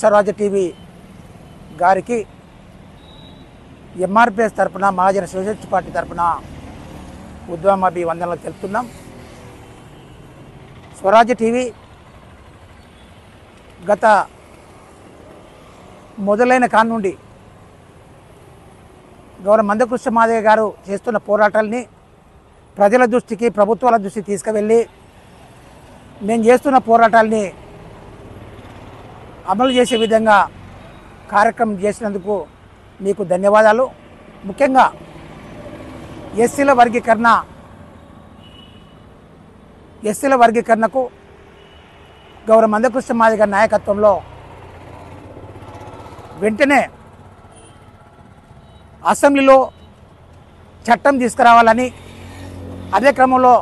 స్వరాజ్య TV గారికి ఎంఆర్పిఎస్ తరపున మహాజన socialist party తరపున ఉద్యమాభివందనలు తెలుపుతున్నాం. స్వరాజ్య టీవీ గత మొదలైన కాడ నుండి గౌరవ మందకృష్ణ మాదిగ గారు చేస్తున్న పోరాటాలని ప్రజల దృష్టికి, ప్రభుత్వాల దృష్టికి తీసుకువెళ్ళి నేను చేస్తున్న పోరాటాలని అమలు చేసే విధంగా కార్యక్రమం చేసినందుకు మీకు ధన్యవాదాలు. ముఖ్యంగా ఎస్సీల వర్గీకరణకు గౌరవ మందకృష్ణ మాదిగ గారి నాయకత్వంలో వెంటనే అసెంబ్లీలో చట్టం తీసుకురావాలని, అదే క్రమంలో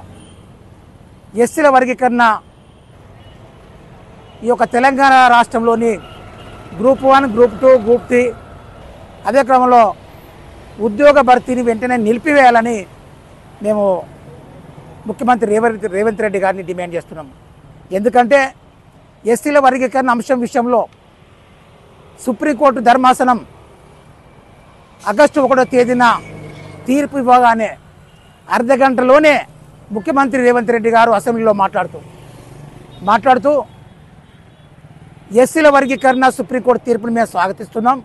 ఎస్సీల వర్గీకరణ ఈ యొక్క తెలంగాణ రాష్ట్రంలోని గ్రూప్ 1, గ్రూప్ 2, గ్రూప్ 3 అదే క్రమంలో ఉద్యోగ భర్తీని వెంటనే నిలిపివేయాలని మేము ముఖ్యమంత్రి రేవంత్ రెడ్డి గారిని డిమాండ్ చేస్తున్నాం. ఎందుకంటే ఎస్సీల వర్గీకరణ అంశం విషయంలో సుప్రీంకోర్టు ధర్మాసనం ఆగస్టు 1వ తేదీన తీర్పు ఇవ్వగానే అర్ధగంటలోనే ముఖ్యమంత్రి రేవంత్ రెడ్డి గారు అసెంబ్లీలో మాట్లాడుతూ ఎస్సీల వర్గీకరణ సుప్రీంకోర్టు తీర్పును మేము స్వాగతిస్తున్నాం.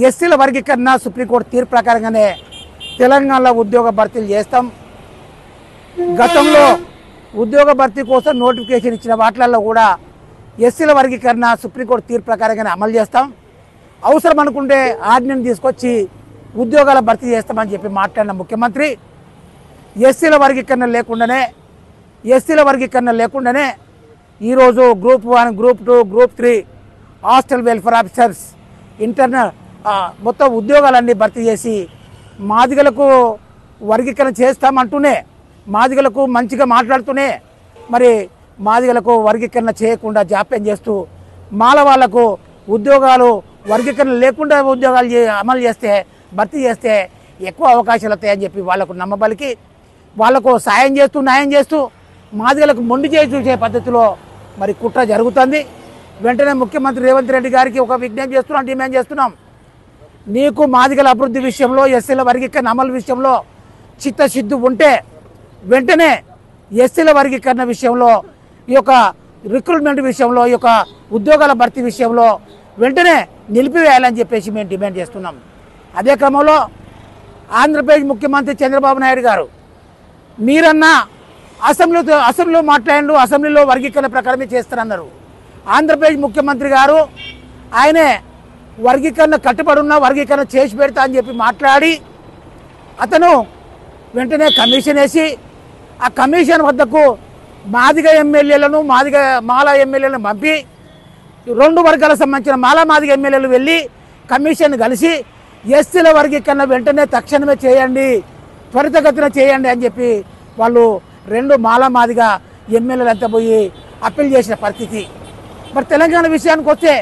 ఎస్సీల వర్గీకరణ సుప్రీంకోర్టు తీర్పు ప్రకారంగానే తెలంగాణలో ఉద్యోగ భర్తీలు చేస్తాం. గతంలో ఉద్యోగ భర్తీ కోసం నోటిఫికేషన్ ఇచ్చిన వాటిల్లో కూడా ఎస్సీల వర్గీకరణ సుప్రీంకోర్టు తీర్పు ప్రకారంగానే అమలు చేస్తాం. అవసరం అనుకుంటే ఆర్డినెన్స్ తీసుకొచ్చి ఉద్యోగాల భర్తీ చేస్తామని చెప్పి మాట్లాడిన ముఖ్యమంత్రి ఎస్సీల వర్గీకరణ లేకుండానే ఈరోజు group 1, group 2, group 3 hostel welfare officers internal మొత్తం ఉద్యోగాలన్నీ భర్తీ చేసి మాదిగలకు వర్గీకరణ చేస్తామంటూనే, మాదిగలకు మంచిగా మాట్లాడుతూనే మరి మాదిగలకు వర్గీకరణ చేయకుండా జాప్యం చేస్తూ మాల వాళ్లకు ఉద్యోగాలు వర్గీకరణ లేకుండా ఉద్యోగాలు అమలు చేస్తే, భర్తీ చేస్తే ఎక్కువ అవకాశాలు వస్తాయని చెప్పి వాళ్లకు నమ్మబలికి వాళ్లకు సాయం చేస్తూ, న్యాయం చేస్తూ మాదిగలకు మొండి చేసి చూసే పద్ధతిలో మరి కుట్ర జరుగుతుంది. వెంటనే ముఖ్యమంత్రి రేవంత్ రెడ్డి గారికి ఒక విజ్ఞప్తి చేస్తున్నాం, డిమాండ్ చేస్తున్నాం. నీకు మాదిగల అభివృద్ధి విషయంలో, ఎస్సీల వర్గీకరణ అమలు విషయంలో చిత్తశుద్ధి ఉంటే వెంటనే ఎస్సీల వర్గీకరణ విషయంలో, ఈ యొక్క రిక్రూట్మెంట్ విషయంలో, ఈ యొక్క ఉద్యోగాల భర్తీ విషయంలో వెంటనే నిలిపివేయాలని చెప్పేసి మేము డిమాండ్ చేస్తున్నాం. అదే క్రమంలో ఆంధ్రప్రదేశ్ ముఖ్యమంత్రి చంద్రబాబు నాయుడు గారు మీరన్నా అసెంబ్లీలో మాట్లాడిండు, అసెంబ్లీలో వర్గీకరణ ప్రకారమే చేస్తారన్నారు. ఆంధ్రప్రదేశ్ ముఖ్యమంత్రి గారు ఆయనే వర్గీకరణ కట్టుబడి ఉన్న వర్గీకరణ చేసి పెడతా అని చెప్పి మాట్లాడి అతను వెంటనే కమిషన్ వేసి ఆ కమిషన్ వద్దకు మాదిగ ఎమ్మెల్యేలను, మాల ఎమ్మెల్యేలను పంపి 2 వర్గాలకు సంబంధించిన మాదిగ ఎమ్మెల్యేలు వెళ్ళి కమిషన్ కలిసి ఎస్సీల వర్గీకరణ వెంటనే తక్షణమే చేయండి, త్వరితగతిన చేయండి అని చెప్పి వాళ్ళు 2 మాదిగ ఎమ్మెల్యేలంతా పోయి అప్పీల్ చేసిన పరిస్థితి. మరి తెలంగాణ విషయానికి వస్తే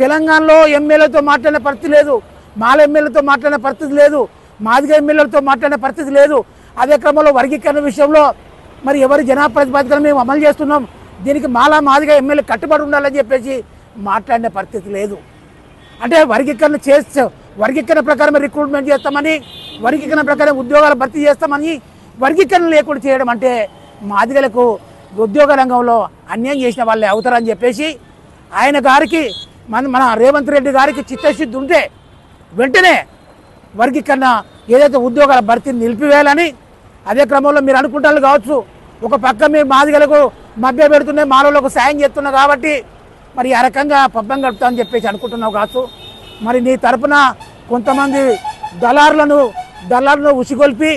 తెలంగాణలో ఎమ్మెల్యేలతో మాట్లాడిన పరిస్థితి లేదు, మాల ఎమ్మెల్యేలతో మాట్లాడిన పరిస్థితి లేదు, మాదిగ ఎమ్మెల్యేలతో మాట్లాడిన పరిస్థితి లేదు. అదే క్రమంలో వర్గీకరణ విషయంలో మరి ఎవరి జనప్రతినిధులను మేము అమలు చేస్తున్నాం, దీనికి మాదిగ ఎమ్మెల్యే కట్టుబడి ఉండాలని చెప్పేసి మాట్లాడిన పరిస్థితి లేదు. అంటే వర్గీకరణ ప్రకారం రిక్రూట్మెంట్ చేస్తామని, వర్గీకరణ ప్రకారం ఉద్యోగాలు భర్తీ చేస్తామని వర్గీకరణ లేకుండా చేయడం అంటే మాదిగలకు ఉద్యోగ రంగంలో అన్యాయం చేసిన వాళ్ళే అవుతారని చెప్పేసి ఆయన గారికి మన రేవంత్ రెడ్డి గారికి చిత్తశుద్ధి ఉంటే వెంటనే వర్గీకరణ ఏదైతే ఉద్యోగాల భర్తీని నిలిపివేయాలని, అదే క్రమంలో మీరు అనుకుంటారు కావచ్చు ఒక పక్క మీరు మాదిగలకు మభ్య పెడుతున్నాయి, మానవులకు సాయం చేస్తున్నావు కాబట్టి మరి ఆ రకంగా పబ్బం గడుపుతామని చెప్పేసి అనుకుంటున్నావు కావచ్చు. మరి నీ తరపున కొంతమంది దళారులను ఉసిగొల్పి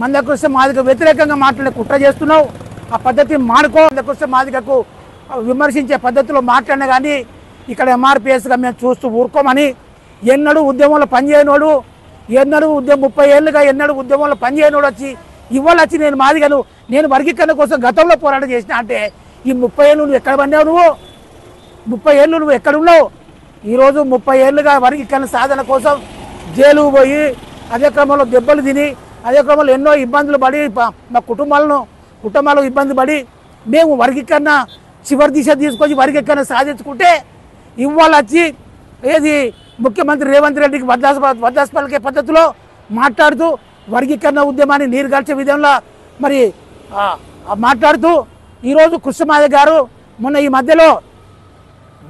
మందకృష్ణ మాదిగ వ్యతిరేకంగా మాట్లాడే కుట్ర చేస్తున్నావు. ఆ పద్ధతిని మానుకో. మందకృష్ణ మాదిగకు విమర్శించే పద్ధతిలో మాట్లాడినా కానీ ఇక్కడ ఎంఆర్పిఎస్గా మేము చూస్తూ ఊరుకోమని, ఎన్నడూ ఉద్యమంలో పనిచేయనోడు, 30 ఏళ్ళుగా ఎన్నడూ ఉద్యమంలో పనిచేయనోడు వచ్చి ఇవాళ వచ్చి నేను మాదిగను, నేను వర్గీకరణ కోసం గతంలో పోరాటం చేసిన అంటే ఈ 30 ఏళ్ళు నువ్వు ఎక్కడ పడినావు? 30 ఏళ్ళు నువ్వు ఎక్కడున్నావు? ఈరోజు 30 ఏళ్ళుగా వర్గీకరణ సాధన కోసం జైలు పోయి, అదే క్రమంలో దెబ్బలు తిని, అదే క్రమంలో ఎన్నో ఇబ్బందులు పడి మా కుటుంబాలు ఇబ్బంది పడి మేము వర్గీకరణ చివరి దిశ తీసుకొచ్చి వర్గీకరణ సాధించుకుంటే ఇవాళ వచ్చి ఏది ముఖ్యమంత్రి రేవంత్ రెడ్డికి వద్దాసు పలికే పద్ధతిలో మాట్లాడుతూ వర్గీకరణ ఉద్యమాన్ని నీరుగాల్చే విధంలో మరి మాట్లాడుతూ ఈరోజు కృష్ణమాది గారు మొన్న ఈ మధ్యలో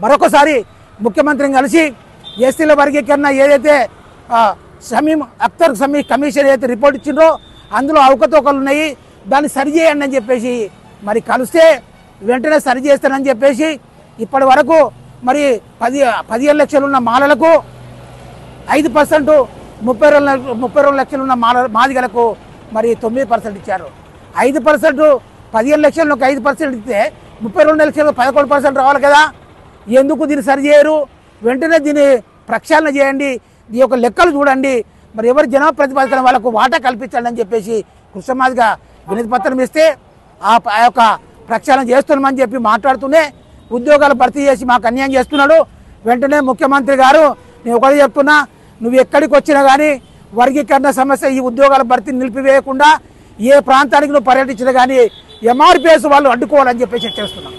మరొకసారి ముఖ్యమంత్రిని కలిసి ఎస్టీల వర్గీకరణ ఏదైతే షమీం అఖ్తర్ కమిషన్ ఏదైతే రిపోర్ట్ ఇచ్చిండ్రో అందులో అవకతవకలు ఉన్నాయి, దాన్ని సరిచేయండి అని చెప్పేసి మరి కలిస్తే వెంటనే సరి చేస్తానని చెప్పేసి ఇప్పటి వరకు మరి 15 లక్షలు ఉన్న మాలలకు 5%, 32 లక్షలు ఉన్న మాదిగలకు మరి 9% ఇచ్చారు. 5% 15 లక్షలకు 5% ఇస్తే 32 లక్షలకు 11% రావాలి కదా. ఎందుకు దీన్ని సరి చేయరు? వెంటనే దీన్ని ప్రక్షాళన చేయండి, ఈ యొక్క లెక్కలు చూడండి, మరి ఎవరు జనాభా ప్రతిపాదన వాళ్ళకు వాటా కల్పించండి అని చెప్పేసి కృష్ణమాదిగా వినతి పత్రం ఇస్తే ఆ యొక్క ప్రక్షాళన చేస్తున్నామని చెప్పి మాట్లాడుతూనే ఉద్యోగాలు భర్తీ చేసి మాకు అన్యాయం చేస్తున్నాడు. వెంటనే ముఖ్యమంత్రి గారు నేను ఒకటి చెప్తున్నా, నువ్వు ఎక్కడికి వచ్చినా కానీ వర్గీకరణ సమస్య ఈ ఉద్యోగాల భర్తీ నిలిపివేయకుండా ఏ ప్రాంతానికి నువ్వు పర్యటించినా కానీ ఎంఆర్పిఎస్ వాళ్ళు అడ్డుకోవాలని చెప్పేసి చేస్తున్నాం.